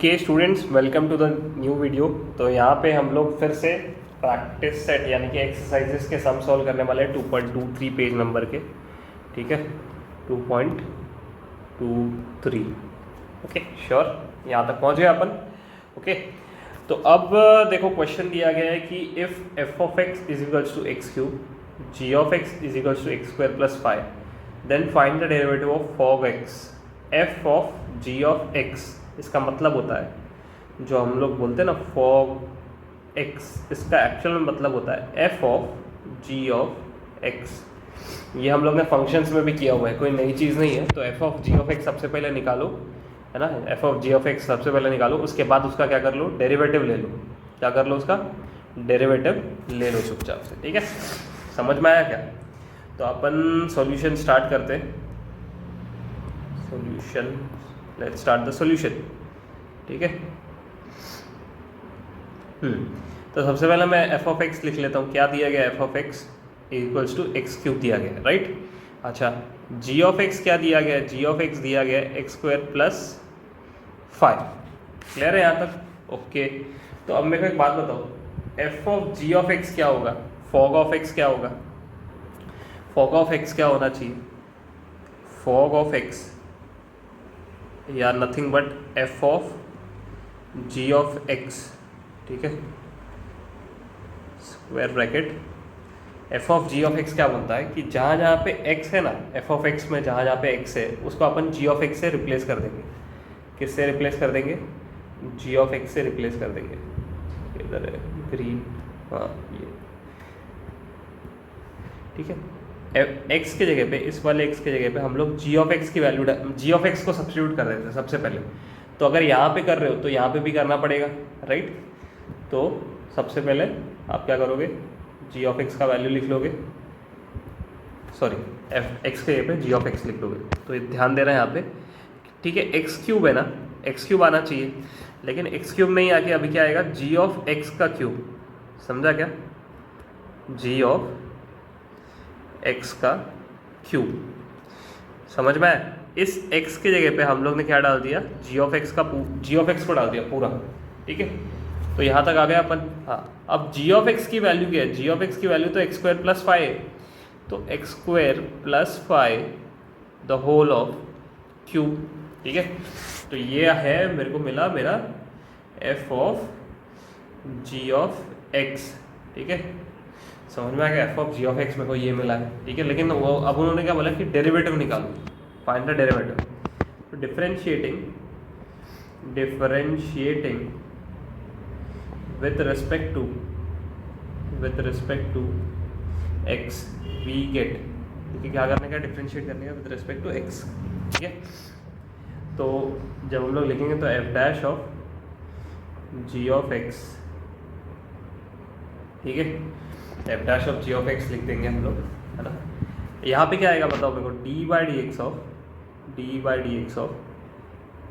Okay students, welcome to the new video. तो यहाँ पे हम लोग फिर से प्रैक्टिस सेट यानी कि एक्सरसाइजेस के सम सॉल्व करने वाले हैं 2.23 पेज नंबर के। ठीक है, 2.23। ओके श्योर, यहाँ तक पहुँच गए अपन। ओके तो अब देखो क्वेश्चन दिया गया है कि if f of x is equals to x cube, g of x is equals to x square plus 5, then find the derivative of fog x f of g of x. इसका मतलब होता है, जो हम लोग बोलते हैं ना फॉग एक्स, इसका एक्चुअल में मतलब होता है f of g of x. ये हम लोग ने फंक्शंस में भी किया हुआ है, कोई नई चीज़ नहीं है। तो f of g of x सबसे पहले निकालो, है ना। F of g of x सबसे पहले निकालो, उसके बाद उसका क्या कर लो, डेरिवेटिव ले लो। क्या कर लो, उसका डेरिवेटिव ले लो चुपचाप से। ठीक है, समझ में आया क्या? तो अपन सॉल्यूशन स्टार्ट करते हैं। Solution, let's start the solution. ठीक है, तो सबसे पहले मैं एफ ऑफ एक्स लिख लेता हूँ। क्या दिया गया, f of x equals to x cube दिया गया है, राइट। अच्छा, जी ऑफ एक्स क्या दिया गया है, जी ऑफ एक्स दिया गया है एक्स स्क्वायर प्लस 5। क्लियर है यहाँ तक? ओके तो अब मेरे को एक बात बताओ, f of g of x क्या होगा, फॉग ऑफ एक्स क्या होगा? फॉग ऑफ एक्स क्या होना चाहिए? फॉग ऑफ एक्स या nothing but f of g of x. ठीक है, square bracket f of g of x क्या बनता है कि जहाँ जहाँ पे एक्स है ना, एफ ऑफ एक्स में जहाँ जहाँ पे एक्स है उसको अपन जी ऑफ एक्स से रिप्लेस कर देंगे। किससे रिप्लेस कर देंगे? जी ऑफ एक्स से रिप्लेस कर देंगे। इधर है ग्रीन, हाँ ये। ठीक है, एक्स की जगह पे, इस वाले एक्स की जगह पे हम लोग जी ऑफ एक्स की वैल्यू, जी ऑफ एक्स को सब्स्टिट्यूट कर देते हैं सबसे पहले। तो अगर यहाँ पे कर रहे हो तो यहाँ पे भी करना पड़ेगा, राइट। तो सबसे पहले आप क्या करोगे, जी ऑफ एक्स का वैल्यू लिख लोगे, सॉरी एफ एक्स के जगह पे जी ऑफ एक्स लिख लोगे। तो ध्यान देना है यहाँ पे। ठीक है, एक्स क्यूब है ना, एक्स क्यूब आना चाहिए, लेकिन एक्स क्यूब नहीं आके अभी क्या आएगा, जी ऑफ एक्स का क्यूब। समझा क्या? जी ऑफ एक्स का क्यूब, समझ में आया? इस x की जगह पे हम लोग ने क्या डाल दिया, जी ऑफ एक्स का, जी ऑफ एक्स को डाल दिया पूरा। ठीक है, तो यहाँ तक आ गया अपन। हाँ, अब जी ऑफ एक्स की वैल्यू क्या है, जी ऑफ एक्स की वैल्यू तो एक्स स्क्वायर प्लस 5 है। तो x square plus 5 the whole of cube. ठीक है, तो ये है मेरे को मिला मेरा f of g of x. ठीक है, समझ में आ गया? F of g of x मेरे को ये मिला है। ठीक है, लेकिन वो अब उन्होंने क्या बोला कि डेरिवेटिव निकालो, फाइंड द डेरिवेटिव। तो differentiating with respect to x we get. ठीक है, क्या करने का, डिफरेंशिएट करने का विथ रिस्पेक्ट टू एक्स। ठीक है, तो जब हम लोग लिखेंगे तो f dash of g of x, ठीक है, f dash of g of x लिख देंगे हम लोग, है ना। यहाँ पे क्या आएगा बताओ मेरे को, d by d x of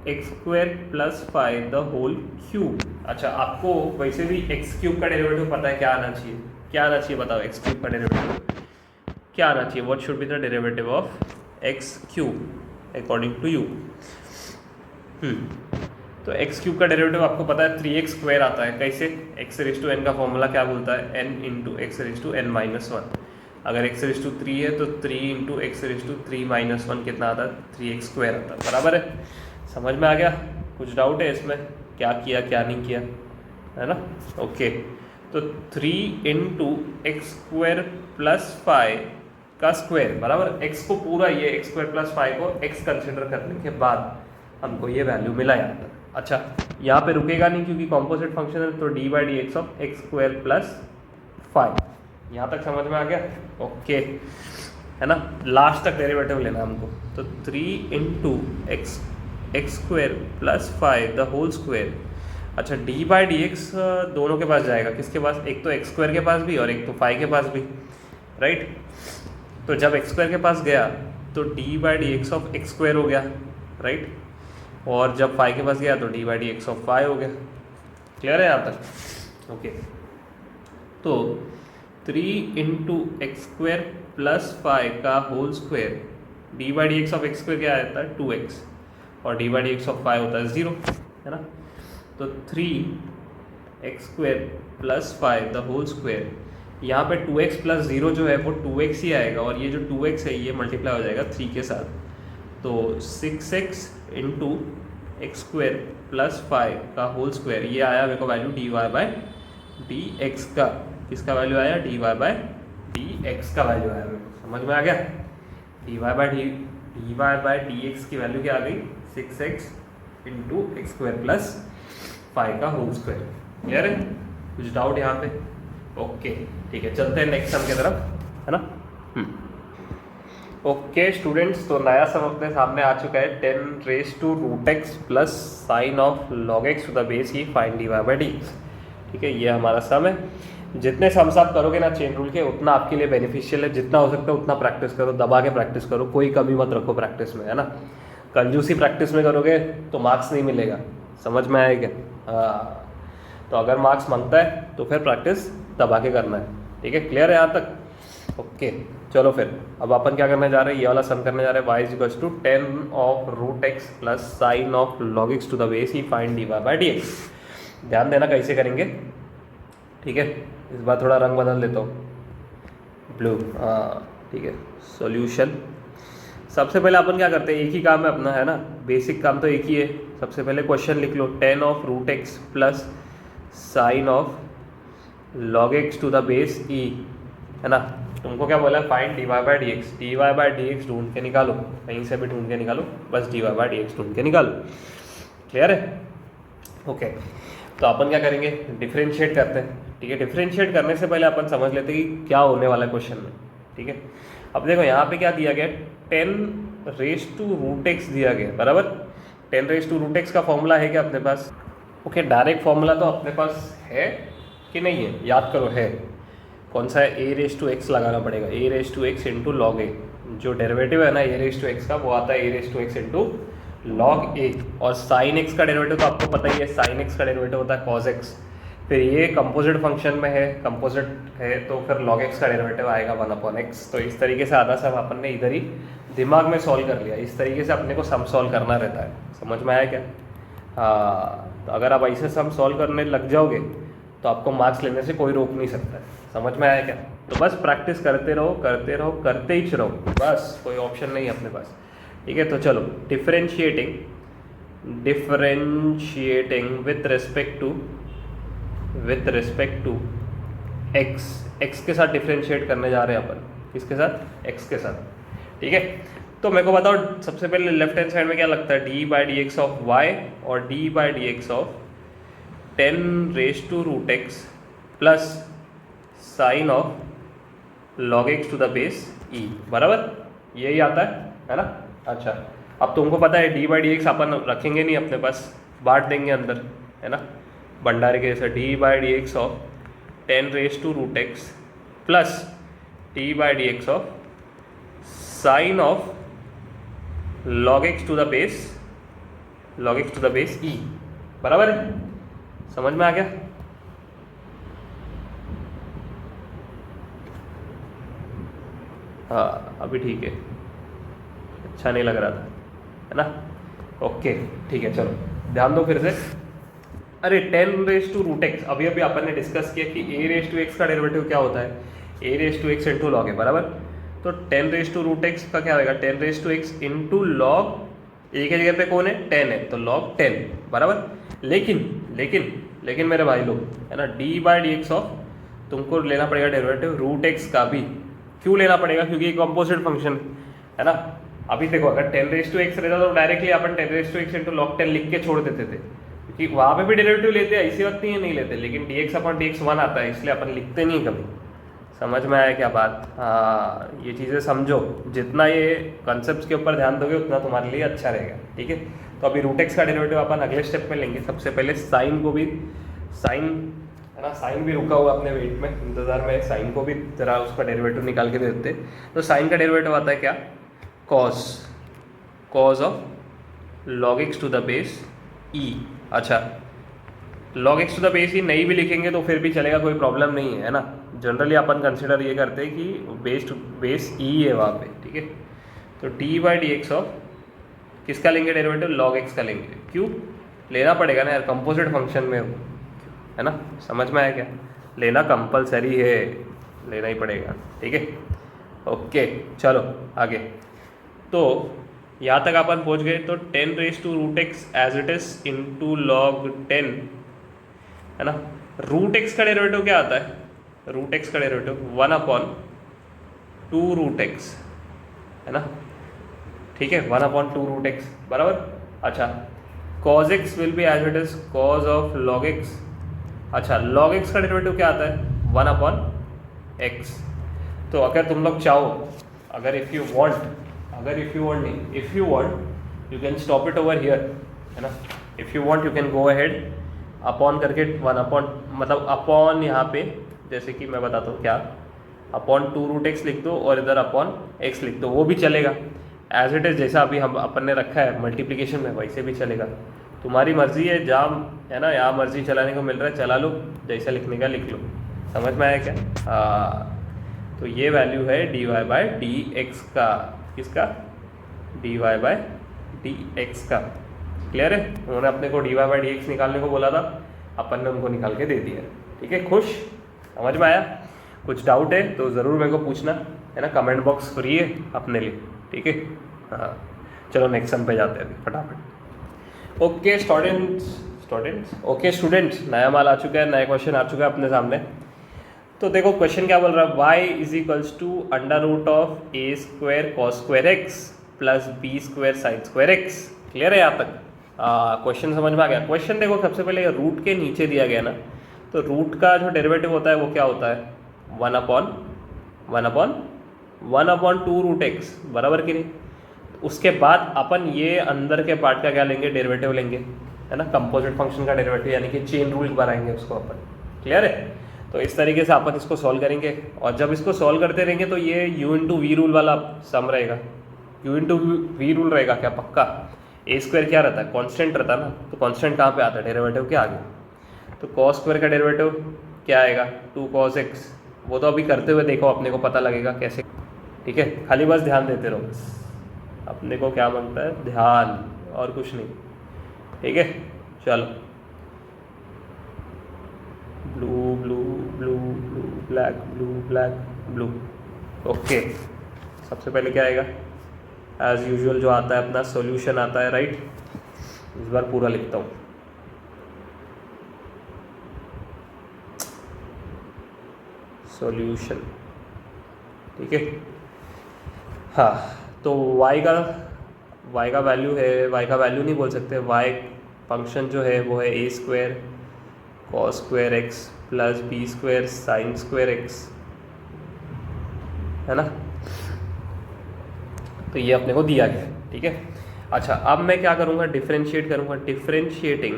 x square plus 5 the whole cube. अच्छा, आपको वैसे भी एक्स क्यूब का डेरिवेटिव पता है, क्या आना चाहिए? क्या आना चाहिए बताओ, एक्स क्यूब का डेरिवेटिव क्या आना चाहिए? What should be the derivative of x cube according to you? तो एक्स क्यूब का डेरिवेटिव आपको पता है 3x स्क्वायर आता है। कैसे? एक्स रेज टू एन का फॉर्मूला क्या बोलता है, n into x raise to n minus 1। अगर एक्स रेज टू 3 है तो 3 into x raise to 3 minus 1 कितना आता है, 3x स्क्वायर आता है। बराबर है, समझ में आ गया? कुछ डाउट है इसमें, क्या किया क्या नहीं किया, है ना? ओके, तो 3 इंटू एक्स स्क्वायर प्लस 5 का स्क्वायर बराबर एक्स को पूरा, ये एक्स स्क्वायर प्लस 5 को एक्स कंसिडर करने के बाद हमको ये वैल्यू मिला यहाँ पर। अच्छा, यहाँ पे रुकेगा नहीं क्योंकि कॉम्पोजिट फंक्शन है, तो d by d x of x square plus 5। यहाँ तक समझ में आ गया? ओके, है ना। लास्ट तक डेरिवेटिव लेना है हमको, तो 3 into x square plus 5 the whole square. अच्छा, डी बाई डी एक्स दोनों के पास जाएगा, किसके पास? एक तो एक्स स्क्वायर के पास भी और एक तो 5 के पास भी, राइट। तो जब एक्स स्क्वायर के पास गया तो d by d x of x square हो गया, राइट। और जब 5 के पास गया तो d by d x of 5 हो गया। क्लियर है यहाँ तक? ओके, तो 3 इंटू एक्स स्क्वायर प्लस 5 का whole square, d by d x of x square क्या आता है, 2x, और d by d x of 5 होता है 0, है ना। तो 3x² + 5 द होल स्क्वायर, यहाँ पे 2x + 0 जो है वो 2x ही आएगा, और ये जो 2x है ये मल्टीप्लाई हो जाएगा 3 के साथ, तो 6x × x² + 5 का होल स्क्वायर, ये आया मेरे को वैल्यू dy/dx का। किसका वैल्यू आया? dy/dx का वैल्यू आया। समझ में आ गया? dy/dx की वैल्यू क्या आ गई? 6x × x² + 5 का होल स्क्वायर। क्लियर है? कुछ डाउट यहाँ पे? ओके ठीक है, चलते हैं नेक्स्ट सम की तरफ, है ना। ओके स्टूडेंट्स, तो नया सम अपने सामने आ चुका है, 10⁻√x + sin(log x to the base e find dy/dx। ठीक है, ये हमारा सम है। जितने सम्स आप करोगे ना चेन रूल के, उतना आपके लिए बेनिफिशियल है। जितना हो सकता है उतना प्रैक्टिस करो, दबा के प्रैक्टिस करो, कोई कमी मत रखो प्रैक्टिस में, है ना। कंजूसी प्रैक्टिस में करोगे तो मार्क्स नहीं मिलेगा। समझ में आएगा? हाँ, तो अगर मार्क्स मांगता है तो फिर प्रैक्टिस दबा के करना है। ठीक है, क्लियर है यहाँ तक? ओके चलो फिर अब अपन क्या करने जा रहे हैं, ये वाला सम करने जा रहे हैं। y = 10⁻√x + sin(log x to the base e find dy/dx। ध्यान देना कैसे करेंगे, ठीक है। इस बार थोड़ा रंग बदल देता हूँ, ब्लू। हाँ ठीक है, सॉल्यूशन। सबसे पहले अपन क्या करते हैं, एक ही काम है अपना, है ना। बेसिक काम तो एक ही है। सबसे पहले क्वेश्चन लिख लो, 10⁻√x + sin(log x to the base e, है ना। तुमको क्या बोला? Find dy/dx। dy/dx ढूंढ के निकालो, कहीं से भी ढूंढ के निकालो, बस dy/dx ढूंढ के निकालो। क्लियर है? ओके, तो अपन क्या करेंगे, डिफरेंशिएट करते हैं। ठीक है, डिफरेंशिएट करने से पहले अपन समझ लेते हैं कि क्या होने वाला है क्वेश्चन में। ठीक है, अब देखो यहाँ पे क्या दिया गया, 10⁻√x दिया गया, बराबर। 10⁻√x का फॉर्मूला है क्या अपने पास? ओके, डायरेक्ट फॉर्मूला तो अपने पास है कि नहीं है? याद करो, है। कौन सा है? a⁻x लगाना पड़ेगा, a⁻x × log a। जो डेरिवेटिव है ना a⁻x का, वो आता है a⁻x × log a। और sin x का डेरिवेटिव तो आपको पता ही है, sin x का डेरिवेटिव होता है cos x। फिर ये कंपोजिट फंक्शन में है, कंपोजिट है, तो फिर log x का डेरिवेटिव आएगा 1/x। तो इस तरीके से आधा सम अपन ने इधर ही दिमाग में सॉल्व कर लिया। इस तरीके से अपने को सम सॉल्व करना रहता है। समझ में आया क्या? हाँ, तो अगर आप ऐसे सम सॉल्व करने लग जाओगे तो आपको मार्क्स लेने से कोई रोक नहीं सकता है। समझ में आया क्या? तो बस प्रैक्टिस करते रहो, करते रहो, करते ही रहो, बस। कोई ऑप्शन नहीं है अपने पास। ठीक है, तो चलो, differentiating with respect to x के साथ डिफरेंशिएट करने जा रहे हैं अपन। किसके साथ? x के साथ। ठीक है, तो मेरे को बताओ सबसे पहले लेफ्ट हैंड साइड में क्या लगता है, dy/dx ऑफ y और dy/dx of 10⁻√x + sin(log x to the base e, बराबर। यही आता है ना। अच्छा, अब तुमको पता है dy/dx अपन रखेंगे नहीं अपने पास, बांट देंगे अंदर, है ना, भंडारे के जैसा। dy/dx of 10⁻√x + dy/dx of sin(log x to the base e, बराबर है। समझ में आ गया? हाँ, अभी ठीक है, अच्छा नहीं लग रहा था, है ना। ओके ठीक है, चलो ध्यान दो फिर से। अरे 10⁻√x, अभी अपन ने डिस्कस किया कि a⁻x का डेरिवेटिव क्या होता है, a⁻x × log है, बराबर। तो 10⁻√x का क्या होगा, 10⁻x × log, a के जगह पे कौन है? 10 है, तो log 10, बराबर। लेकिन मेरे भाई लोग, है ना, dy/dx ऑफ तुमको लेना पड़ेगा डेरिवेटिव √x का भी। क्यों लेना पड़ेगा? क्योंकि ये कंपोजिट फंक्शन है ना। अभी देखो, अगर 10⁻x रहता तो डायरेक्टली अपन 10⁻x × log 10 लिख के छोड़ देते थे, क्योंकि वहाँ पे भी डेरिवेटिव लेते हैं, इसी वक्त नहीं लेते। लेकिन dx/dx 1 आता है, इसलिए अपन लिखते नहीं कभी। समझ में आया क्या बात? हाँ, ये चीज़ें समझो। जितना ये कॉन्सेप्ट्स के ऊपर ध्यान दोगे उतना तुम्हारे लिए अच्छा रहेगा। ठीक है, तो अभी √x का डेरिवेटिव अपन अगले स्टेप में लेंगे। सबसे पहले साइन को भी, साइन है ना, साइन भी रुका हुआ अपने वेट में, इंतज़ार में। साइन को भी जरा उसका डेरिवेटिव निकाल के दे देते। तो साइन का डेरिवेटिव आता है क्या? Cos of log x to the base e। अच्छा, log x to the base e नहीं भी लिखेंगे तो फिर भी चलेगा, कोई प्रॉब्लम नहीं है ना। जनरली अपन कंसिडर ये करते हैं कि बेस e है वहाँ पे। ठीक है, तो dy/dx ऑफ किसका लेंगे डेरिवेटिव? log x का लेंगे। क्यों? लेना पड़ेगा ना यार, कंपोजिट फंक्शन में हो, है ना, समझ में आया क्या? लेना कंपलसरी है, लेना ही पड़ेगा, ठीक है। ओके चलो आगे। तो यहाँ तक अपन पहुँच गए। तो 10⁻√x as it is into log 10, है ना। रूट एक्स का डेरिवेटिव क्या आता है? रूट एक्स का डेरिवेटिव 1/2√x, है ना, ठीक है, 1/2√x बराबर। अच्छा, cos x will be as it is cos of log x। अच्छा, log x का डेरिवेटिव क्या आता है? 1/x। तो अगर तुम लोग चाहो, अगर if you want you can stop it over here, है ना। If you want you can go ahead upon करके 1 मतलब अपॉन यहाँ पे, जैसे कि मैं बताता हूँ क्या, अपॉन 2√x लिख दो और इधर अपॉन x लिख दो, वो भी चलेगा। एज इट इज़ जैसा अभी हम अपन ने रखा है मल्टीप्लिकेशन में, वैसे भी चलेगा। तुम्हारी मर्जी है, जहाँ है ना, यहाँ मर्जी चलाने को मिल रहा है चला लो, जैसा लिखने का लिख लो। समझ में आया क्या? तो ये वैल्यू है dy/dx का, किसका? dy/dx का। क्लियर है? उन्होंने अपने को dy/dx निकालने को बोला था, अपन ने उनको निकाल के दे दिया, ठीक है। खुश? समझ में आया? कुछ डाउट है तो ज़रूर मेरे को पूछना, है ना, कमेंट बॉक्स फ्री है अपने लिए, ठीक है। हाँ चलो नेक्स्ट सम पे जाते हैं अभी फटाफट। ओके स्टूडेंट्स, नया माल आ चुका है, नया क्वेश्चन आ चुका है अपने सामने। तो देखो क्वेश्चन क्या बोल रहा है, y is equals to √a² cos² x plus b² sin² x। Clear है यहाँ तक? क्वेश्चन समझ में आ गया? क्वेश्चन देखो, सबसे पहले रूट के नीचे दिया गया ना, तो रूट का जो डेरिवेटिव होता है वो क्या होता है? 1/2√x, बराबर कि नहीं। उसके बाद अपन ये अंदर के पार्ट का क्या लेंगे? डेरिवेटिव लेंगे, है ना, कंपोजिट फंक्शन का डेरिवेटिव, यानी कि चेन रूल बनाएंगे उसको अपन। क्लियर है? तो इस तरीके से अपन इसको सॉल्व करेंगे, और जब इसको सॉल्व करते रहेंगे तो ये u/v रूल वाला सम रहेगा। u/v रूल रहेगा क्या? पक्का। a² क्या रहता है? कांस्टेंट रहता है ना, तो कांस्टेंट कहाँ पे आता है? डेरिवेटिव के आगे। तो cos² का डेरिवेटिव क्या आएगा? 2 cos x। वो तो अभी करते हुए देखो, अपने को पता लगेगा कैसे, ठीक है। खाली बस ध्यान देते रहो, अपने को क्या मांगता है? ध्यान, और कुछ नहीं, ठीक है। चलो, blue blue blue blue black blue black blue. Okay, सबसे पहले क्या आएगा? एज यूजुअल जो आता है अपना सॉल्यूशन आता है, राइट। इस बार पूरा लिखता हूँ। सॉल्यूशन, ठीक है। हाँ, तो y का वैल्यू है, y का वैल्यू नहीं बोल सकते, y फंक्शन जो है वो है a² cos² x plus b² sin² x, है ना। तो ये अपने को दिया गया, ठीक है। अच्छा, अब मैं क्या करूँगा? डिफरेंशिएट करूँगा। Differentiating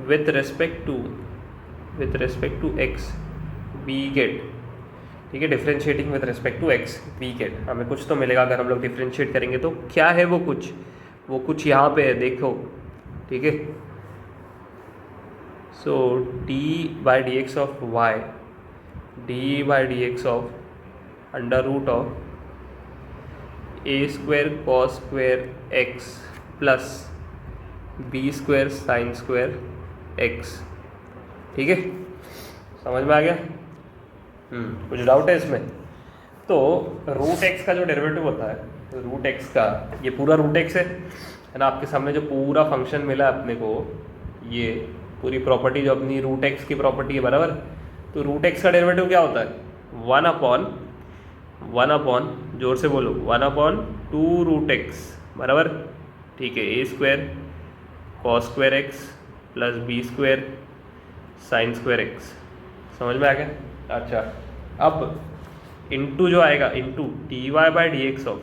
with respect to x we get, ठीक है। Differentiating with respect to x we get, हमें कुछ तो मिलेगा अगर हम लोग डिफरेंशिएट करेंगे। तो क्या है वो कुछ यहाँ पे है, देखो, ठीक है। सो dy/dx of y, dy/dx of √a² cos² x plus b² sin² x, ठीक है। समझ में आ गया? कुछ डाउट है इसमें? तो √x का जो डेरिवेटिव होता है, √x का, ये पूरा √x है ना, आपके सामने जो पूरा फंक्शन मिला है अपने को, ये पूरी प्रॉपर्टी जो अपनी √x की प्रॉपर्टी है, बराबर। तो √x का डेरिवेटिव क्या होता है? 1/, जोर से बोलो, 1/2√x, बराबर, ठीक है। a² cos² x plus b² sin² x। समझ में आ गया? अच्छा, अब इंटू जो आएगा, into dy/dx of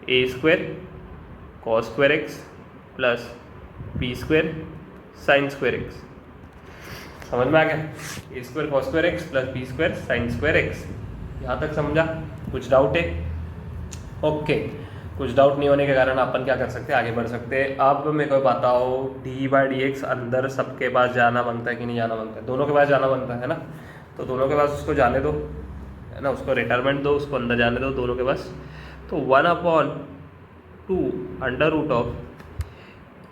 a² cos² x plus b² sin² x। समझ में आ गया? a² cos² x plus b² sin² x। यहाँ तक समझा? कुछ डाउट है? ओके, कुछ डाउट नहीं होने के कारण अपन क्या कर सकते हैं? आगे बढ़ सकते हैं। अब मेरे को बताओ, dy/dx अंदर सबके पास जाना बनता है कि नहीं जाना बनता है? दोनों के पास जाना बनता है ना, तो दोनों के पास उसको जाने दो, है ना, उसको रिटायरमेंट दो, उसको अंदर जाने दो दोनों के पास। तो 1/2 under root of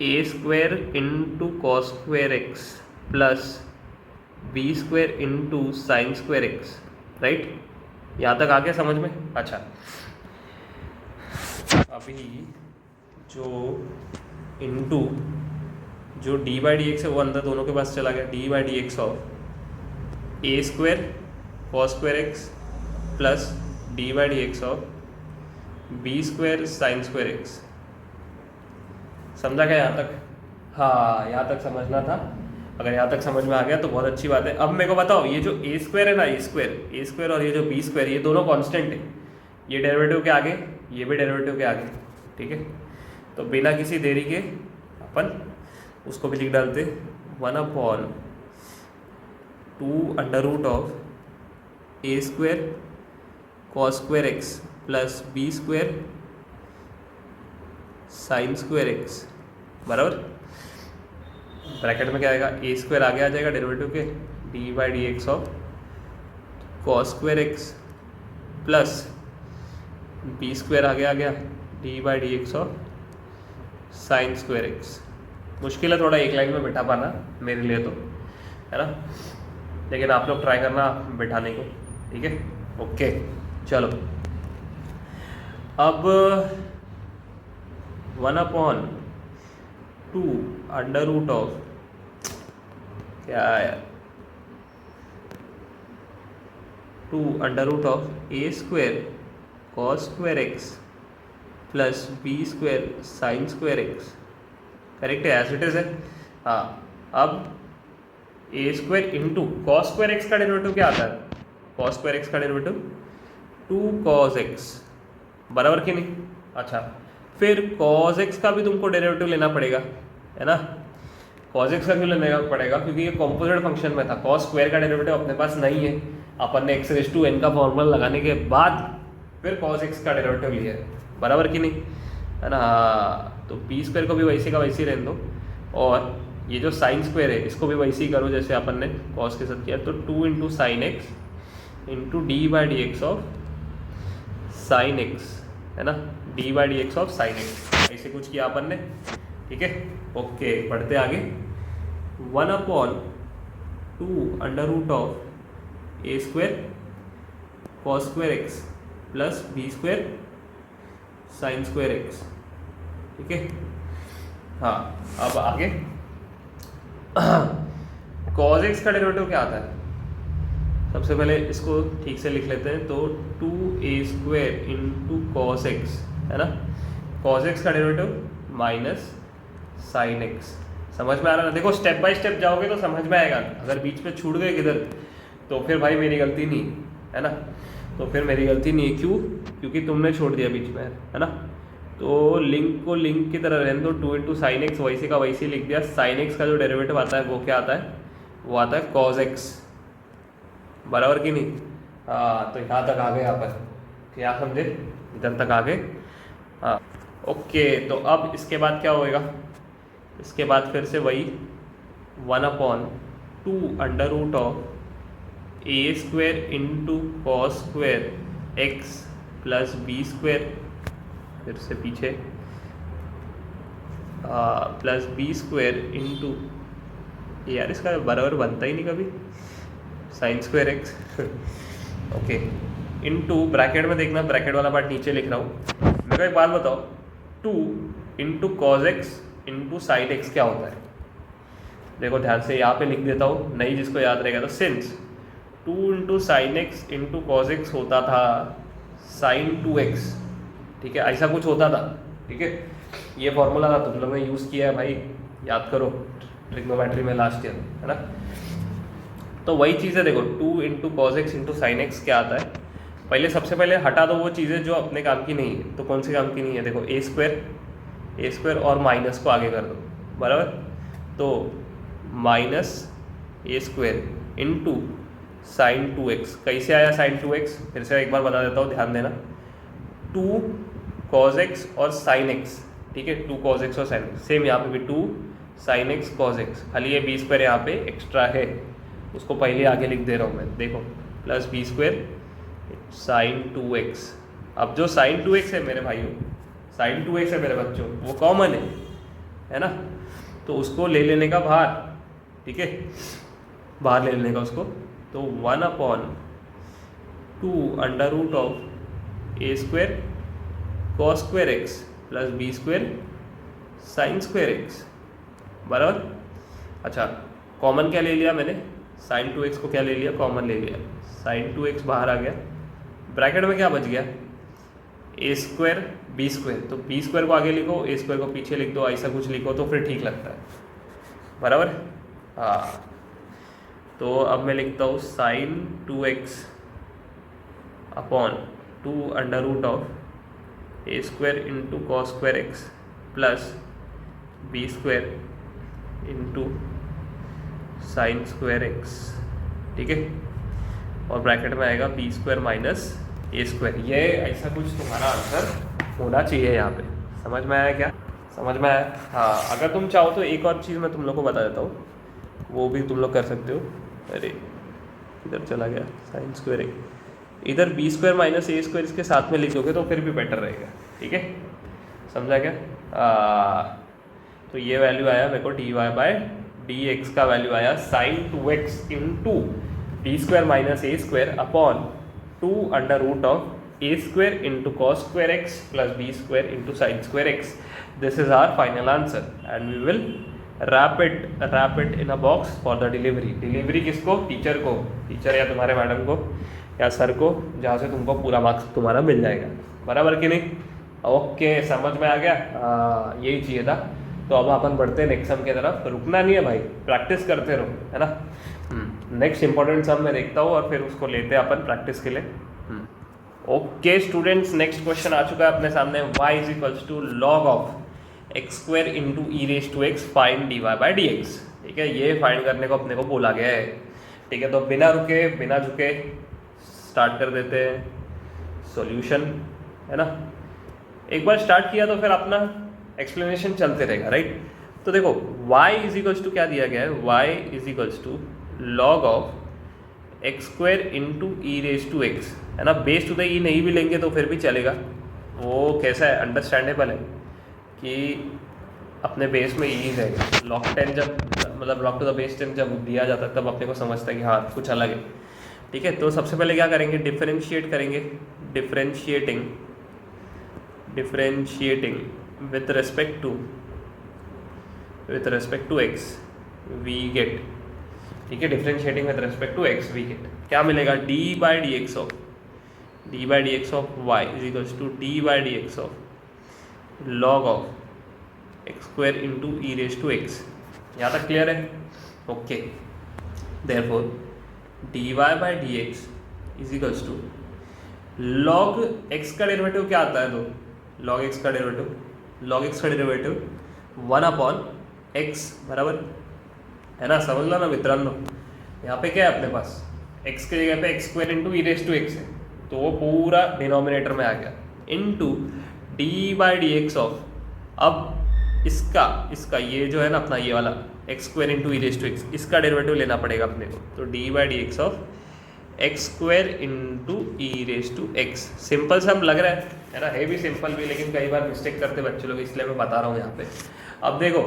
a square into cos square x plus b square into sine square x, right. यहाँ तक आ गया समझ में? अच्छा, अभी जो इंटू जो डी बाई डी एक्स है वो अंदर दोनों के पास चला गया, d by d x of a square cos square x plus d by d x of b square sine square x. समझा क्या यहाँ तक? हाँ, यहाँ तक समझना था। अगर यहाँ तक समझ में आ गया तो बहुत अच्छी बात है। अब मेरे को बताओ, ये जो ए स्क्वायर है ना, ए स्क्वायर और ये जो बी स्क्वायर, ये दोनों कांस्टेंट है। ये डेरिवेटिव के आगे, ये भी डेरिवेटिव के आगे, ठीक है। तो बिना किसी देरी के अपन उसको भी लिख डालते, 1/2 under root of a square cos square x plus b square sine square x बराबर। ब्रैकेट में क्या आएगा, ए स्क्वायर आगे आ जाएगा डेरिवेटिव के, d by d x of cos square x plus b square आगे आ गया, d by d x of sine square x. मुश्किल है थोड़ा एक लाइन में बिठा पाना मेरे लिए तो, है ना, लेकिन आप लोग ट्राई करना बिठाने को, ठीक है। ओके, चलो अब 1/2 अंडर रूट ऑफ क्या है, 2 under root of a square cos square x plus b square sine square x, correct है, एज इट इज है। हाँ, अब a square into cos square x का डेरिवेटिव क्या आता है, कॉस स्क्वायर एक्स का डेरिवेटिव 2 कॉस एक्स, बराबर कि नहीं। अच्छा, फिर कॉस एक्स का भी तुमको डेरिवेटिव लेना पड़ेगा, है ना। कॉस एक्स का क्यों लेना पड़ेगा, क्योंकि ये कॉम्पोजिट फंक्शन में था। कॉस स्क्वायर का डेरिवेटिव अपने पास नहीं है, अपन ने x⁴n का फॉर्मूला लगाने के बाद फिर कॉस एक्स का डेरिवेटिव लिया है, बराबर कि नहीं, है ना। तो बी स्क्वायर को भी वैसे का वैसे ही रहने दो, और ये जो साइन स्क्वायर है इसको भी वैसे ही करो जैसे अपन ने कॉस के साथ किया। तो 2 into sine x into d by d x of sine x, है ना, D by d x of sine x, ऐसे कुछ किया अपन ने, ठीक है। ओके, बढ़ते आगे। 1/2 under root of a square cos square x plus b square sine square x, ठीक है। हाँ, अब आगे कॉस एक्स का डेरिवेटिव क्या आता है, सबसे पहले इसको ठीक से लिख लेते हैं। तो 2a square into cos x, है ना, कॉस एक्स का डेरिवेटिव माइनस साइन एक्स। समझ में आ रहा है ना? देखो स्टेप बाय स्टेप जाओगे तो समझ में आएगा, अगर बीच में छूट गए किधर तो फिर भाई मेरी गलती नहीं, है ना, तो फिर मेरी गलती नहीं है। क्यों? क्योंकि तुमने छोड़ दिया बीच में, है ना। तो लिंक को लिंक की तरह रहने दो, 2 इंटू साइन एक्स वैसे का वैसे लिख दिया। साइन एक्स का जो डेरिवेटिव आता है वो क्या आता है, वो आता है कॉस एक्स, बराबर कि नहीं। हाँ, तो यहाँ तक आ गए अपन, क्या समझे, इधर तक आ गए। हाँ, ओके, तो अब इसके बाद क्या होएगा, इसके बाद फिर से वही 1/2 under root of a square into cos square x plus b square, फिर से पीछे प्लस बी स्क्वायर इंटू, यार इसका बराबर बनता ही नहीं कभी, sign square x okay, into bracket में देखना, ब्रैकेट वाला पार्ट नीचे लिख रहा हूँ। मेरे को एक बात बताओ, 2 into cos x into sine x क्या होता है। देखो ध्यान से यहाँ पे लिख देता हूँ, नहीं जिसको याद रहेगा तो, since 2 into sine x into cos x होता था साइन 2x, ठीक है, ऐसा कुछ होता था, ठीक है। ये फॉर्मूला था, तुम लोगों ने यूज़ किया है भाई, याद करो ट्रिग्नोमेट्री में लास्ट ईयर, है ना। तो वही चीज़ है, देखो 2 into cos x into sine x क्या आता है। पहले सबसे पहले हटा दो वो चीज़ें जो अपने काम की नहीं है। तो कौन सी काम की नहीं है, देखो ए स्क्वायर और माइनस को आगे कर दो, बराबर। तो minus a square into sign 2x, कैसे आया साइन 2x, फिर से एक बार बता देता हूँ, ध्यान देना। 2 कॉज एक्स और साइन एक्स, ठीक है, 2 कॉज एक्स और साइन एक्स, सेम यहाँ पे भी 2 साइन एक्स कॉज एक्स, खाली ये बी स्क्वायर यहाँ पे एक्स्ट्रा है, उसको पहले आगे लिख दे रहा हूँ मैं, देखो plus b square sign 2x। अब जो साइन 2x है मेरे भाइयों, साइन 2x है मेरे बच्चों, वो कॉमन है ना, तो उसको ले लेने का बाहर, ठीक है, बाहर ले लेने का उसको। तो 1/2 under root of a square cos square x plus b square sine square x, बराबर। अच्छा, कॉमन क्या ले लिया मैंने, साइन 2x को क्या ले लिया, कॉमन ले लिया, साइन 2x बाहर आ गया, ब्रैकेट में क्या बच गया, ए स्क्वायर बी स्क्वायर। तो बी स्क्वायर को आगे लिखो, ए स्क्वायर को पीछे लिख दो, ऐसा कुछ लिखो तो फिर ठीक लगता है, बराबर। हाँ, तो अब मैं लिखता हूँ sine 2x upon 2 under root of a square into cos square x plus b square into sine square x, ठीक है, और ब्रैकेट में आएगा b square minus a square. ये ऐसा कुछ तुम्हारा आंसर होना चाहिए यहाँ पे। समझ में आया क्या, समझ में आया? हाँ, अगर तुम चाहो तो एक और चीज़ मैं तुम लोग को बता देता हूँ, वो भी तुम लोग कर सकते हो। अरे इधर चला गया साइन स्क्वायर एक्स, इधर B square minus a square इसके साथ में लिख दोगे तो फिर भी बेटर रहेगा, ठीक है, समझा क्या? तो ये वैल्यू आया मेरे को dy बाय डी एक्स का वैल्यू आया sine 2x into d square minus a square upon 2 under root of a square into cos square x plus b square into sine square x. This is our final answer and we will wrap it in a box for the delivery. Delivery किसको? Teacher को, teacher या तुम्हारे madam को या sir को, जहाँ से तुमको पूरा मार्क्स तुम्हारा मिल जाएगा, बराबर कि नहीं? ओके, समझ में आ गया? यही चाहिए था। तो अब अपन बढ़ते हैं नेक्स्ट सम की तरफ। रुकना नहीं है भाई, प्रैक्टिस करते रहो, है ना। नेक्स्ट इंपॉर्टेंट सम मैं देखता हूँ और फिर उसको लेते हैं अपन प्रैक्टिस के लिए। ओके स्टूडेंट्स, नेक्स्ट क्वेश्चन आ चुका है अपने सामने। y is equals to log of x square into e raise to x find d y by d x, ठीक है। ये फाइंड करने को अपने को बोला गया है, ठीक है। तो बिना रुके बिना झुके स्टार्ट कर देते हैं सॉल्यूशन, है ना। एक बार स्टार्ट किया तो फिर अपना एक्सप्लेनेशन चलते रहेगा, राइट। तो देखो y इज इक्वल्स टू क्या दिया गया है, y is equals to log of x square into e raise to x, है ना। बेस टू द ई नहीं भी लेंगे तो फिर भी चलेगा। वो कैसा है, अंडरस्टैंडेबल है कि अपने बेस में ई रहेगा। लॉग 10 जब मतलब लॉग टू द बेस 10 जब दिया जाता है तब अपने को समझता है कि हाँ कुछ अलग है, ठीक है। तो सबसे पहले क्या करेंगे, डिफरेंशिएट करेंगे, differentiating with respect to x we get, ठीक है। Differentiating with respect to x we get क्या मिलेगा, d by dx of y is equals to d by dx of log of x square into e raised to x। यहाँ तक clear है? Okay, therefore dy by dx is equals to log x का derivative क्या आता है, तो log x का derivative 1 upon x, बराबर है ना। समझ लो ना मित्रांनो, यहाँ पे क्या है अपने पास, x के जगह पे x square into e raise to x है, तो वो पूरा डिनोमिनेटर में आ गया, into d by d x of, अब इसका ये जो है ना अपना ये वाला x square into e raise to x, इसका डेरिवेटिव लेना पड़ेगा अपने को। तो d by d x of x square into e raise to x. Simple सा लग रहा है ना, है भी सिंपल भी, लेकिन कई बार मिस्टेक करते बच्चे लोग, इसलिए मैं बता रहा हूँ यहाँ पे। अब देखो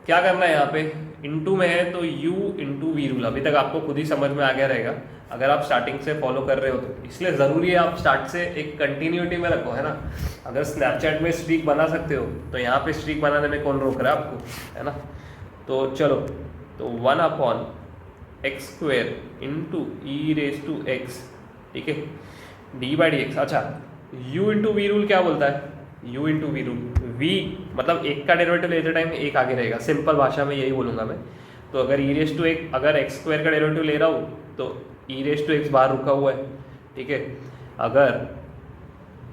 क्या करना है, यहाँ पे इंटू में है तो u इंटू वी रूल, अभी तक आपको खुद ही समझ में आ गया रहेगा अगर आप स्टार्टिंग से फॉलो कर रहे हो तो। इसलिए ज़रूरी है आप स्टार्ट से एक कंटिन्यूटी में रखो, है ना। अगर स्नैपचैट में स्ट्रीक बना सकते हो तो यहाँ पे स्ट्रीक बनाने में कौन रोक रहा है आपको, है ना। तो चलो, तो 1 upon x square into e raise to x, ठीक है, डी बाई डी एक्स। अच्छा, u इंटू वी रूल क्या बोलता है, u into v rule, v मतलब एक का डेरिवेटिव लेते टाइम एक आगे रहेगा, सिंपल भाषा में यही बोलूँगा मैं। तो अगर ई रेज टू एक, अगर एक्स स्क्वायर का डेरिवेटिव ले रहा हूँ तो ई रेज टू एक्स बाहर रुका हुआ है, ठीक है। अगर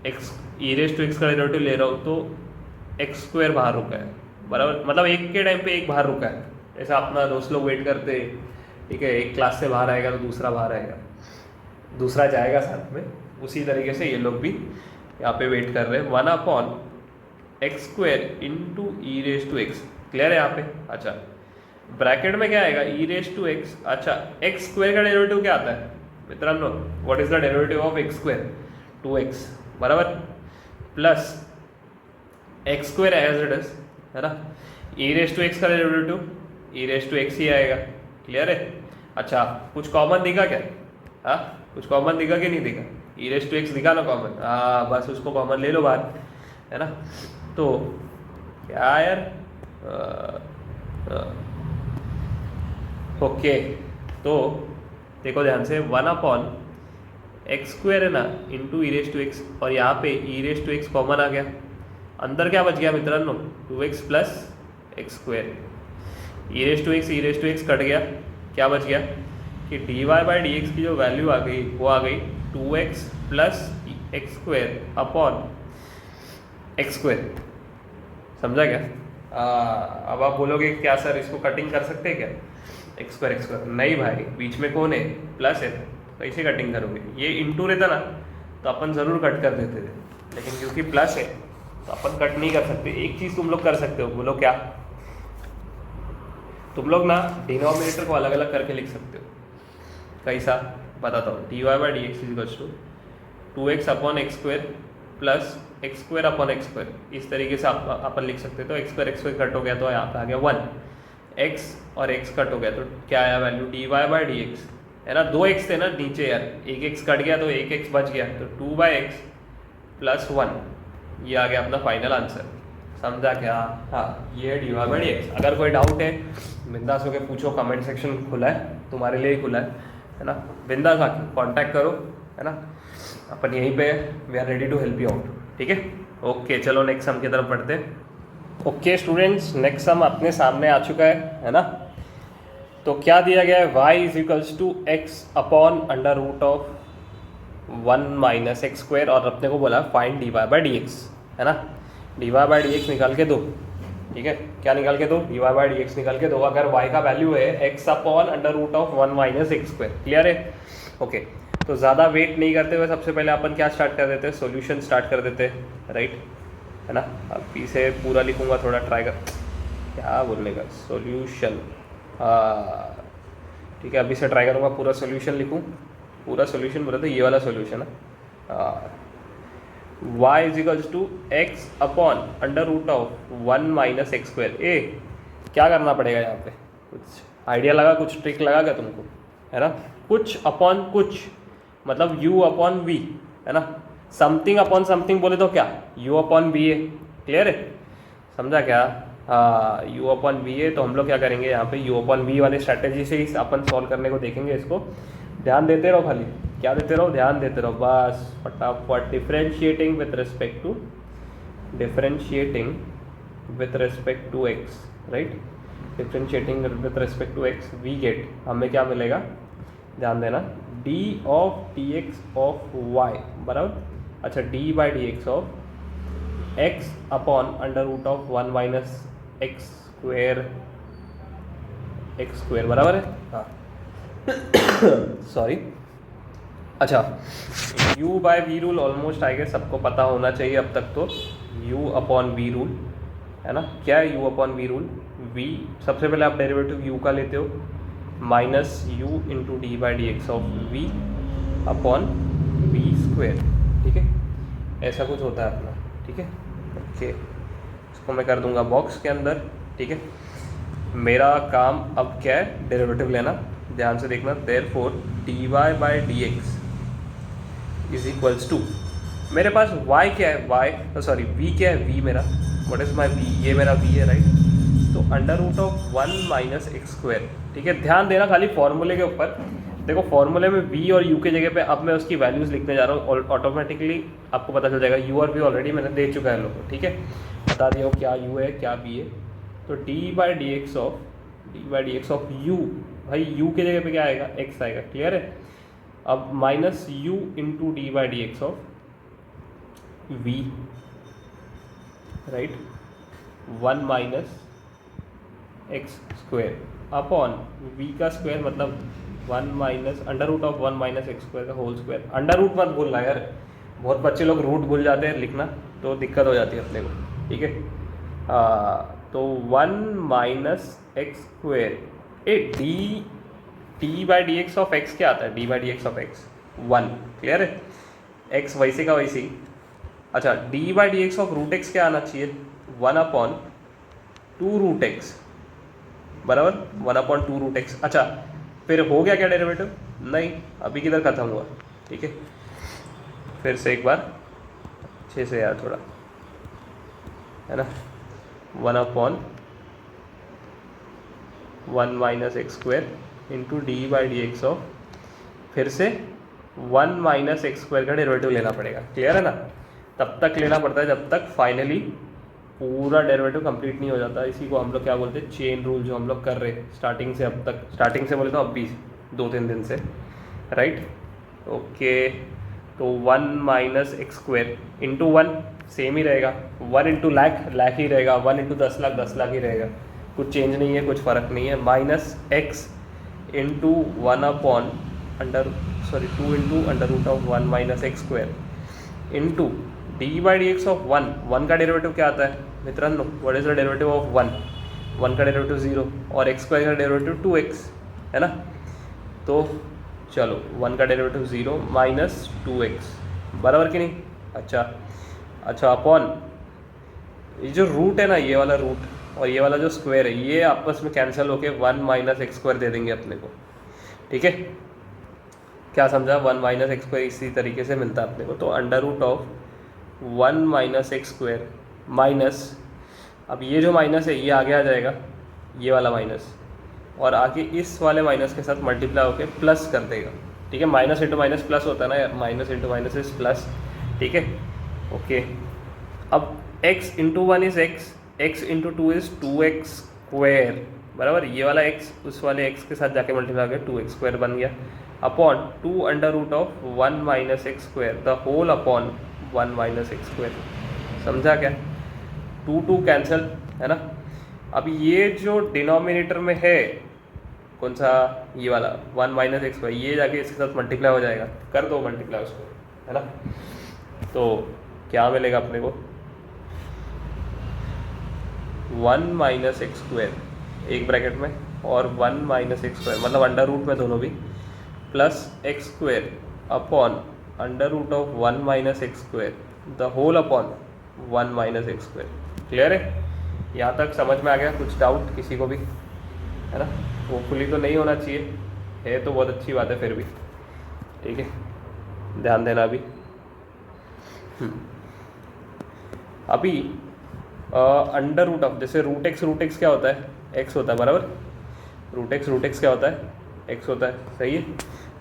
x e raise to x का डेरिवेटिव ले रहा हूँ तो एक्स स्क्वायर बाहर रुका है, बराबर, मतलब एक के टाइम पे एक बाहर रुका है। ऐसा अपना दोस्त लोग वेट करते, ठीक है, एक क्लास से बाहर आएगा तो दूसरा बाहर आएगा, दूसरा जाएगा साथ में, उसी तरीके से ये लोग भी यहाँ पे वेट कर रहे हैं। 1 upon x square into e raise to x, clear है यहाँ पे। अच्छा, ब्रैकेट में क्या आएगा, ई रेज टू एक्स। अच्छा, एक्स स्क्वायर का डेरिवेटिव क्या आता है, मित्रांनो, what is the derivative of x square? 2x बराबर, plus x square as it is, है ना. ई रेस टू एक्स का derivative e raise to x ही आएगा. क्लियर है? अच्छा, कुछ कॉमन दिखा क्या? हाँ, कुछ कॉमन दिखा कि नहीं दिखा? ई रेस टू एक्स दिखा ना कॉमन, हाँ बस उसको कॉमन ले लो बाहर, है ना. तो क्या यार, ओके, तो देखो ध्यान से, 1 एक्स स्क्वेयर है ना into e raise to x, और यहाँ पे e raise to x common आ गया. अंदर क्या बच गया मित्रांनो? 2x plus x square. E raise to x cut गया, क्या बच गया कि dy बाई डी एक्स की जो वैल्यू आ गई वो आ गई 2x plus x square upon x square. समझा क्या? अब आप बोलोगे क्या सर इसको कटिंग कर सकते हैं क्या? एक्स स्क्वायर नहीं भाई, बीच में कौन है? प्लस है, कैसे कटिंग करोगे? ये इंटू रहता ना तो अपन ज़रूर कट कर देते थे, लेकिन क्योंकि प्लस है तो अपन कट नहीं कर सकते. एक चीज़ तुम लोग कर सकते हो, बोलो क्या? तुम लोग ना डिनोमिनेटर को अलग अलग करके लिख सकते हो. कैसा बताता हूँ. D y by d x equals to 2x upon x square plus x square upon x square. इस तरीके से अपन लिख सकते हैं. तो एक्स स्क्वेयर कट हो गया तो यहाँ पे आ गया 1. x और x कट हो गया तो क्या आया value? D y by d x, है ना. 2x थे ना नीचे यार, एक x कट गया तो एक x बच गया, तो 2/x प्लस 1, ये आ गया अपना फाइनल आंसर. समझा क्या? हाँ, ये है d y by d x. अगर कोई डाउट है बिंदास होकर पूछो, कमेंट सेक्शन खुला है, तुम्हारे लिए ही खुला है ना. बिंदास आके कॉन्टैक्ट करो, है ना. अपन यहीं पे we are ready to help you out. ठीक है, ओके, चलो नेक्स्ट सम की तरफ बढ़ते हैं. ओके स्टूडेंट्स, नेक्स्ट सम अपने सामने आ चुका है ना. तो क्या दिया गया है? y is equals to x upon under root of 1 minus x square, और अपने को बोला find d y by d x, है ना. D y by d x निकाल के दो. ठीक है, क्या निकाल के दो? D y by d x निकाल के दो. अगर y का वैल्यू है x upon under root of 1 minus x square. Clear है? ओके, तो ज़्यादा वेट नहीं करते हुए सबसे पहले अपन क्या स्टार्ट कर देते हैं? सॉल्यूशन स्टार्ट कर देते हैं, राइट, है ना. अब इसे पूरा लिखूंगा, थोड़ा ट्राई कर, क्या बोलने का, सॉल्यूशन. ठीक है, अभी से ट्राई करूँगा पूरा सॉल्यूशन लिखूँ. पूरा सॉल्यूशन बोला तो ये वाला सॉल्यूशन है. y is equals to x upon under root of 1 minus x square. ए क्या करना पड़ेगा यहाँ पे? कुछ आइडिया लगा, कुछ ट्रिक लगा क्या तुमको? है ना. कुछ अपॉन कुछ मतलब u अपॉन v, है ना. समथिंग अपॉन समथिंग बोले तो क्या? u अपॉन v है. क्लियर है? समझा क्या? हाँ, u अपॉन v है. तो हम लोग क्या करेंगे यहाँ पे? u अपॉन v वाली स्ट्रैटेजी से ही अपन सॉल्व करने को देखेंगे. इसको ध्यान देते रहो, खाली क्या देते रहो? ध्यान देते रहो बस, फटाफट. Differentiating with respect to x, right. Differentiating with respect to x, we get, हमें क्या मिलेगा? ध्यान देना, d of dx of y बराबर, अच्छा, d by d x of x upon under root of 1 minus x square बराबर है. हाँ सॉरी. अच्छा, u by v rule almost आएगा, सबको पता होना चाहिए अब तक. तो u अपॉन v रूल, है ना. क्या है u upon v rule? v सबसे पहले आप डेरिवेटिव u का लेते हो, minus u into d by d x of v upon v square. ठीक है, ऐसा कुछ होता है अपना. ठीक है, ओके, इसको मैं कर दूंगा बॉक्स के अंदर. ठीक है, मेरा काम अब क्या है? डेरिवेटिव लेना. ध्यान से देखना. Therefore d y by d x is equals to, मेरे पास y क्या है? v क्या है? v मेरा, व्हाट इज माई v? ये मेरा v है, राइट. तो under root of 1 minus x square. ठीक है, ध्यान देना खाली फॉर्मूले के ऊपर. देखो फॉर्मूले में v और u के जगह पे अब मैं उसकी वैल्यूज़ लिखने जा रहा हूँ, और ऑटोमेटिकली आपको पता चल जाएगा. u और v ऑलरेडी मैंने दे चुका है लोगों को. ठीक है, बता दिया हो क्या u है क्या v है. तो d by d x of u, भाई u के जगह पे क्या आएगा? x आएगा. क्लियर है? अब minus u into d by d x of v, right, 1 minus x square upon v का स्क्वायर, मतलब 1 minus under root of 1 minus x square का होल स्क्वायर. अंडर रूट मत भूलना यार, बहुत बच्चे लोग रूट भूल जाते हैं लिखना, तो दिक्कत हो जाती है अपने को. ठीक है, तो 1 minus x square. A d d by d x of x क्या आता है, d by d x of x 1, clear है, एक्स वैसे का वैसे ही। अच्छा, d by d x of root x क्या आना चाहिए, 1/2 रूट एक्स, बराबर 1/2 रूट एक्स। अच्छा, फिर हो गया क्या डेरिवेटिव, नहीं, अभी किधर खत्म हुआ, ठीक है। फिर से एक बार अच्छे से यार थोड़ा, है ना, 1/1 - x square into d by d x of, फिर से 1 - x स्क्वायर का डेरिवेटिव लेना पड़ेगा, क्लियर है ना। तब तक लेना पड़ता है जब तक फाइनली पूरा डेरिवेटिव कंप्लीट नहीं हो जाता। इसी को हम लोग क्या बोलते हैं, चेन रूल, जो हम लोग कर रहे हैं स्टार्टिंग से अब तक, स्टार्टिंग से बोले तो अब भी 2-3 दिन से, राइट। ओके, तो 1 - x स्क्वायर इंटू 1 सेम ही रहेगा, 1 इंटू लाख ही रहेगा, 1 इंटू 10 लाख 10 लाख ही रहेगा, कुछ चेंज नहीं है, कुछ फ़र्क नहीं है। Minus x into 2 into under root of 1 - x square into d by d x of 1 का डेरिवेटिव क्या आता है मित्रांनो, what is the derivative of 1 का डेरिवेटिव 0 और x स्क्वायर का डेरिवेटिव 2x, है ना। तो चलो 1 का डेरिवेटिव 0 माइनस 2x, बराबर कि नहीं। अच्छा अपॉन ये जो रूट है ना, ये वाला रूट और ये वाला जो स्क्वायर है, ये आपस में कैंसिल होके 1 - x स्क्वायर दे देंगे अपने को, ठीक है। क्या समझा, 1 - x स्क्वायर इसी तरीके से मिलता है अपने को। तो under root of 1 - x square minus, अब ये जो माइनस है ये आगे आ जाएगा, ये वाला माइनस, और आगे इस वाले माइनस के साथ मल्टीप्लाई होकर प्लस कर देगा, ठीक है। माइनस इंटू माइनस प्लस होता है ना यार, minus into minus is plus, ठीक है। ओके, अब x into 1 is x, x into 2 is 2x square, बराबर। ये वाला x उस वाले x के साथ जाके मल्टीप्लाई करके 2x स्क्वायर बन गया, upon 2 under root of 1 - x square the whole upon 1 - x square. समझा क्या, 2 कैंसिल, है ना। अब ये जो डिनोमिनेटर में है कौन सा, ये वाला 1 - x स्क्वायर, ये जाके इसके साथ मल्टीप्लाई हो जाएगा, कर दो मल्टीप्लाई उसको, है ना। तो क्या मिलेगा अपने को, 1 - x स्क्वायर एक ब्रैकेट में और 1 - x स्क्वायर, मतलब अंडर रूट में दोनों भी, plus x square upon under root of 1 - x square the whole upon 1 - x square. Clear है, यहाँ तक समझ में आ गया, कुछ डाउट किसी को भी, है ना। होपफुली तो नहीं होना चाहिए, है तो बहुत अच्छी बात है फिर भी, ठीक है, ध्यान देना अभी। अभी अंडर रूट ऑफ, जैसे रूट एक्स क्या होता है, x होता है, बराबर। रूट एक्स क्या होता है, x होता है, सही है।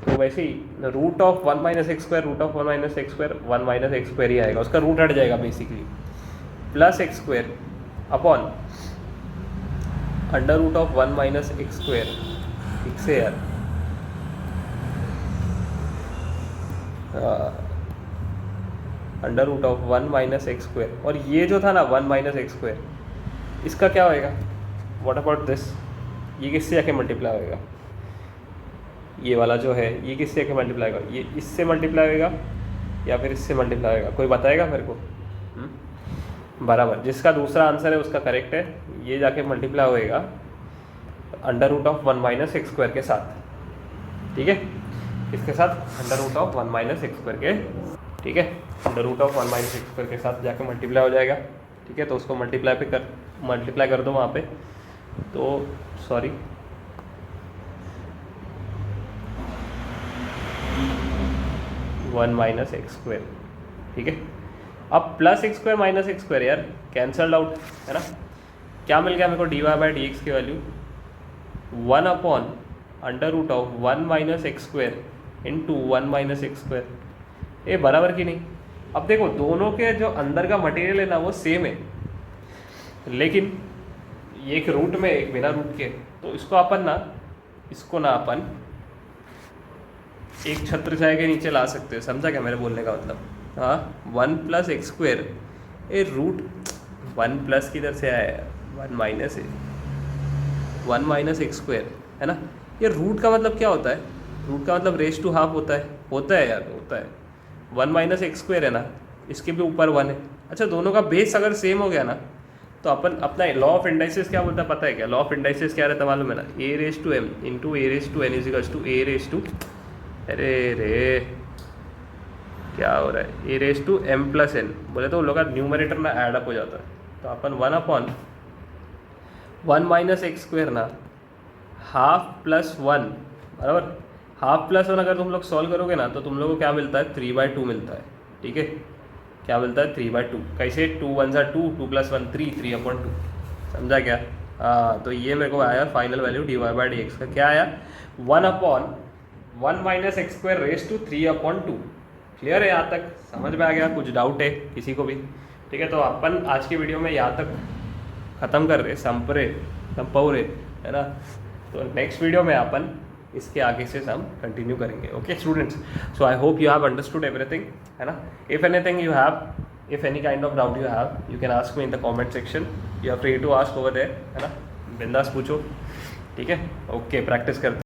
तो वैसे ही root of 1 - x square, root of 1 - x square 1 - x square ही आएगा, उसका रूट हट जाएगा basically, plus x square upon under root of 1 - x square, ठीक से यार, under root of 1 - x square, और ये जो था ना 1 - x स्क्वायर, इसका क्या होएगा, व्हाट अबाउट दिस, ये किससे जाके मल्टीप्लाई होएगा, ये वाला जो है ये किससे जाके मल्टीप्लाई होगा, ये इससे मल्टीप्लाई होएगा या फिर इससे मल्टीप्लाई होएगा, कोई बताएगा मेरे को। बराबर, जिसका दूसरा आंसर है उसका करेक्ट है, ये जाके मल्टीप्लाई होएगा under root of 1 - x square के साथ, ठीक है, इसके साथ under root of 1 - x square के, ठीक है, under root of 1 - x square के साथ जाके मल्टीप्लाई हो जाएगा, ठीक है। तो उसको मल्टीप्लाई कर दो वहाँ पे, तो सॉरी 1 - x स्क्वायर, ठीक है। अब plus x square minus x square यार कैंसल्ड आउट, है ना। क्या मिल गया मेरे को, d y by d x की value 1 upon under root of 1 - x square into 1 - x square, ये बराबर की नहीं। अब देखो दोनों के जो अंदर का मटेरियल है ना वो सेम है, लेकिन एक रूट में एक बिना रूट के, तो इसको अपन एक छत्र छाया के नीचे ला सकते हो, समझा क्या मेरे बोलने का मतलब। हाँ, 1 + x स्क्वायर, ये रूट 1 प्लस किधर से आया, 1 माइनस है, 1 - x स्क्वायर, है ना। ये रूट का मतलब क्या होता है, रूट का मतलब रेज टू हाफ होता है यार, होता है। 1 - x स्क्वायर है ना, इसके भी ऊपर 1 है। अच्छा, दोनों का बेस अगर सेम हो गया ना, तो अपन अपना लॉ ऑफ इंडाइसिस क्या बोलता है पता है क्या? लॉ ऑफ इंडाइसिस क्या रहता है मालूम है ना? A raise to m into a raise to n equals to a raise to, अरे रे क्या हो रहा है, a raise to m plus n बोले तो उन लोग का न्यूमरेटर ना ऐड अप हो जाता है। तो अपन 1/1 माइनस एक्स स्क्वेयर ना हाफ प्लस 1 बराबर, हाफ प्लस 1 अगर तुम लोग सॉल्व करोगे ना तो तुम लोग को क्या मिलता है? 3/2 मिलता है। ठीक है, क्या मिलता है? 3/2। कैसे? 2 1 2, 2 + 1 3, 3/2। समझा क्या? हाँ, तो ये मेरे को आया फाइनल वैल्यू dy/dx का। क्या आया? 1/1 minus x square raise to 3/2। Clear है? यहाँ तक समझ में आ गया? कुछ डाउट है किसी को भी? ठीक है, तो अपन आज की वीडियो में यहाँ तक ख़त्म कर रहे, संपौरे है ना। तो नेक्स्ट वीडियो में अपन इसके आगे से हम कंटिन्यू करेंगे। Okay students, so I hope you have understood everything, है ना। If anything you have, if any kind of doubt you have, you can ask me in the comment section. You are free to ask over there, है ना। बिंदास पूछो, ठीक है। Okay, practice करते